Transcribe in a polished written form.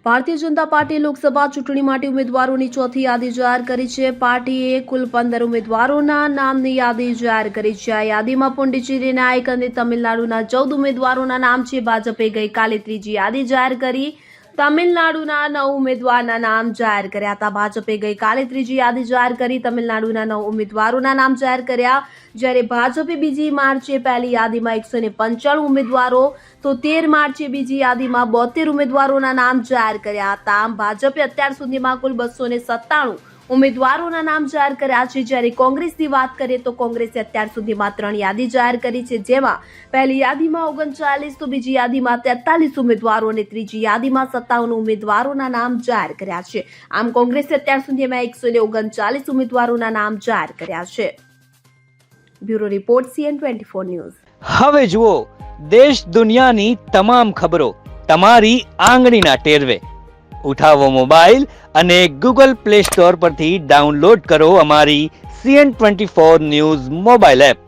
ભારતીય જનતા પાર્ટીએ લોકસભા ચૂંટણી માટે ઉમેદવારોની ચોથી યાદી જાહેર કરી છે। પાર્ટીએ કુલ 15 ઉમેદવારોના નામની યાદી જાહેર કરી છે। આ યાદીમાં પુડુચેરીના 1 અને તમિલનાડુના 14 ઉમેદવારોના નામ છે। ભાજપે ગઈકાલે ત્રીજી યાદી જાહેર કરી। તમિલનાડુના 9 ઉમેદવારના નામ જાહેર કર્યા હતા। ભાજપે ગઈકાલે ત્રીજી યાદી જાહેર કરી। તમિલનાડુના 9 ઉમેદવારોના નામ જાહેર કર્યા, જ્યારે ભાજપે બીજી માર્ચે પહેલી યાદીમાં 195 ઉમેદવારો તો 13 માર્ચે બીજી યાદીમાં 72 ઉમેદવારોના નામ જાહેર કર્યા હતા। આમ ભાજપે અત્યાર સુધીમાં કુલ 297 ઉમેદવારોના નામ જાહેર કર્યા છે। જ્યારે કોંગ્રેસની વાત કરીએ તો કોંગ્રેસે અત્યાર સુધીમાં 3 યાદી જાહેર કરી છે, જેમાં પહેલી યાદીમાં 39 તો બીજી યાદીમાં 43 ઉમેદવારો અને ત્રીજી યાદીમાં 57 ઉમેદવારોના નામ જાહેર કર્યા છે। આમ કોંગ્રેસે અત્યાર સુધીમાં 139 ઉમેદવારોના નામ જાહેર કર્યા છે। Bureau report CN24 news. હવે જુઓ દેશ દુનિયાની તમામ ખબરો તમારી આંગળીના ટેરવે। ઉઠાવો મોબાઈલ અને ગૂગલ પ્લે સ્ટોર પરથી ડાઉનલોડ કરો અમારી CN24 ન્યૂઝ મોબાઈલ એપ।